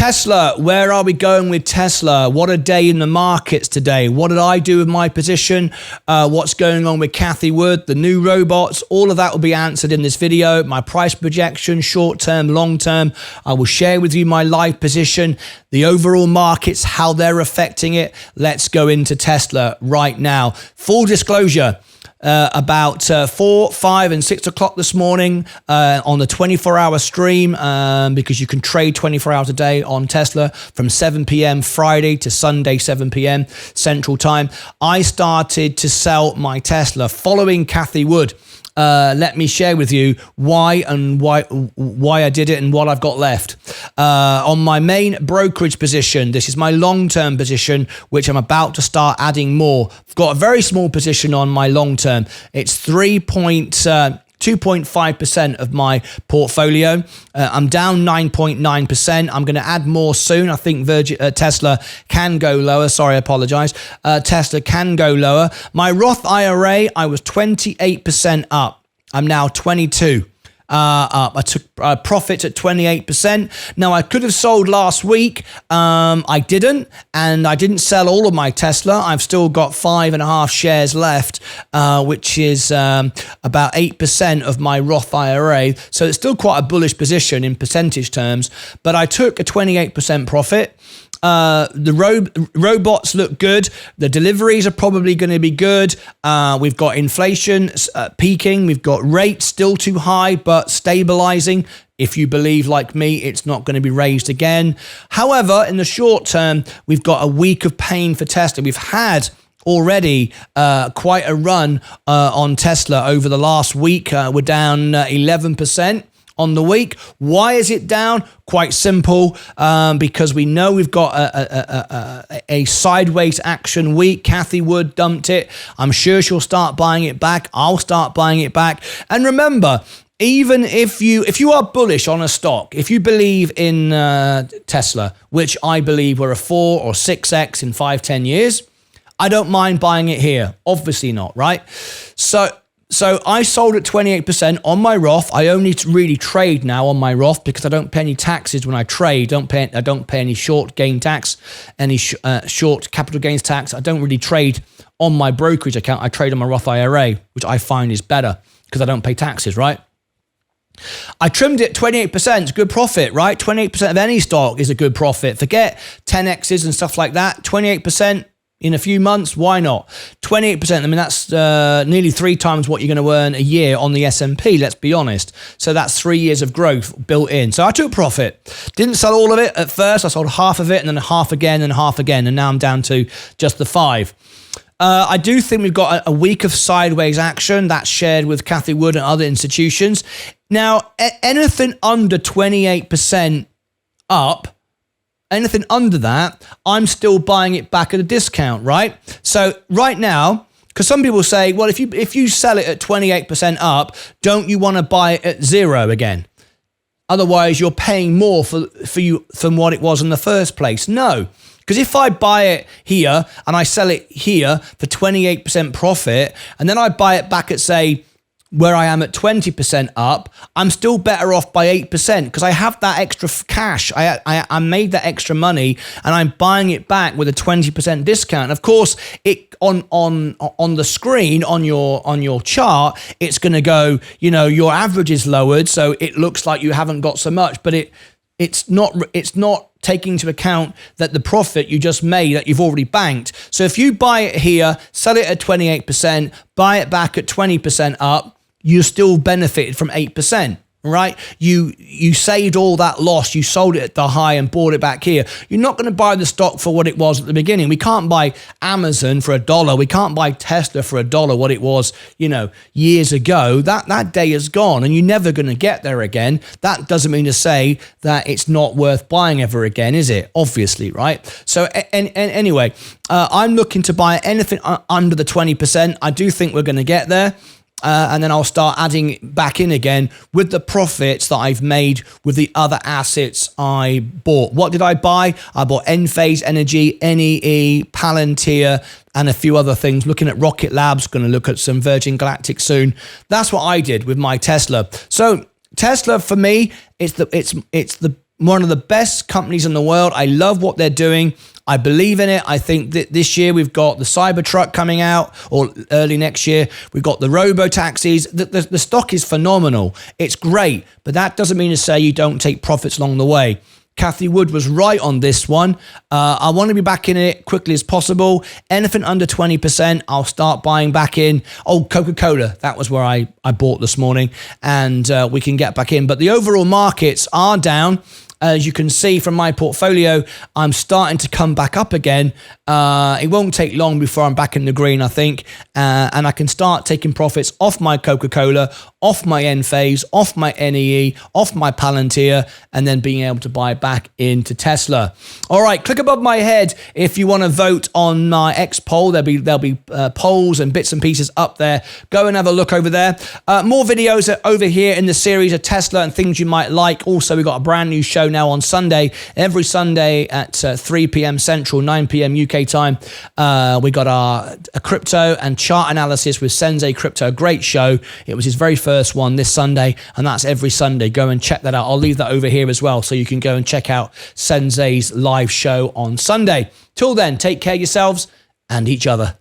Tesla, where are we going with Tesla? What a day in the markets today. What did I do with my position? What's going on with Cathie Wood, the new robots? All of that will be answered in this video. My price projection, short-term, long-term. I will share with you my live position, the overall markets, how they're affecting it. Let's go into Tesla right now. Full disclosure. About 4, 5 and 6 o'clock this morning on the 24-hour stream, because you can trade 24 hours a day on Tesla from 7 p.m. Friday to Sunday 7 p.m. Central Time. I started to sell my Tesla following Cathie Wood. Let me share with you why I did it and what I've got left. On my main brokerage position, this is my long-term position, which I'm about to start adding more. I've got a very small position on my long-term. It's 2.5% of my portfolio. I'm down 9.9%. I'm going to add more soon. I think Tesla can go lower. Sorry, I apologize. Tesla can go lower. My Roth IRA, I was 28% up. I'm now 22% up. I took profits at 28%. Now, I could have sold last week. I didn't, and I didn't sell all of my Tesla. I've still got 5.5 shares left, which is about 8% of my Roth IRA. So it's still quite a bullish position in percentage terms, but I took a 28% profit. The robots look good. The deliveries are probably going to be good. We've got inflation peaking. We've got rates still too high, but stabilizing. If you believe, like me, it's not going to be raised again. However, in the short term, we've got a week of pain for Tesla. We've had already quite a run on Tesla over the last week. We're down 11%. On the week. Why is it down? Quite simple, because we know we've got a sideways action week. Cathie Wood dumped it. I'm sure she'll start buying it back. I'll start buying it back. And remember, even if you are bullish on a stock, if you believe in Tesla, which I believe we're a 4 or 6x in 5-10 years, I don't mind buying it here. Obviously not, right? So I sold at 28% on my Roth. I only really trade now on my Roth because I don't pay any taxes when I trade. I don't pay any short gain tax, any short capital gains tax. I don't really trade on my brokerage account. I trade on my Roth IRA, which I find is better because I don't pay taxes, right? I trimmed it 28%. It's good profit, right? 28% of any stock is a good profit. Forget 10Xs and stuff like that. 28%. In a few months, why not? 28%, I mean, that's nearly 3 times what you're going to earn a year on the S&P, let's be honest. So that's 3 years of growth built in. So I took profit. Didn't sell all of it at first. I sold half of it and then half again and half again. And now I'm down to just the 5. I do think we've got a week of sideways action that's shared with Cathie Wood and other institutions. Now, anything under 28% up, anything under that, I'm still buying it back at a discount, right? So right now, because some people say, well, if you sell it at 28% up, don't you want to buy it at 0 again? Otherwise, you're paying more for you than what it was in the first place. No, because if I buy it here and I sell it here for 28% profit, and then I buy it back at, say, where I am at 20% up, I'm still better off by 8% because I have that extra cash. I made that extra money and I'm buying it back with a 20% discount. Of course, it on the screen on your chart, it's going to go, your average is lowered, so it looks like you haven't got so much, but it's not taking into account that the profit you just made that you've already banked. So if you buy it here, sell it at 28%, buy it back at 20% up, you still benefited from 8%, right? You saved all that loss. You sold it at the high and bought it back here. You're not going to buy the stock for what it was at the beginning. We can't buy Amazon for $1. We can't buy Tesla for $1, what it was, years ago. That day is gone and you're never going to get there again. That doesn't mean to say that it's not worth buying ever again, is it? Obviously, right? So anyway, I'm looking to buy anything under the 20%. I do think we're going to get there. And then I'll start adding back in again with the profits that I've made with the other assets I bought. What did I buy? I bought Enphase Energy, NEE, Palantir, and a few other things. Looking at Rocket Labs, going to look at some Virgin Galactic soon. That's what I did with my Tesla. So Tesla for me, it's one of the best companies in the world. I love what they're doing. I believe in it. I think that this year we've got the Cybertruck coming out, or early next year. We've got the robo-taxis. The stock is phenomenal. It's great, but that doesn't mean to say you don't take profits along the way. Cathie Wood was right on this one. I want to be back in it quickly as possible. Anything under 20%, I'll start buying back in. Oh, Coca-Cola, that was where I bought this morning, and we can get back in. But the overall markets are down. As you can see from my portfolio, I'm starting to come back up again. It won't take long before I'm back in the green, I think. And I can start taking profits off my Coca-Cola, off my Enphase, off my NEE, off my Palantir, and then being able to buy back into Tesla. All right, click above my head if you want to vote on my X poll. There'll be polls and bits and pieces up there. Go and have a look over there. More videos over here in the series of Tesla and things you might like. Also, we've got a brand new show now on Sunday. Every Sunday at 3 p.m. Central, 9 p.m. UK time. We got our crypto and chart analysis with Sensei Crypto. Great show. It was his very first one this Sunday, and that's every Sunday. Go and check that out. I'll leave that over here as well, so you can go and check out Sensei's live show on Sunday. Till then, take care of yourselves and each other.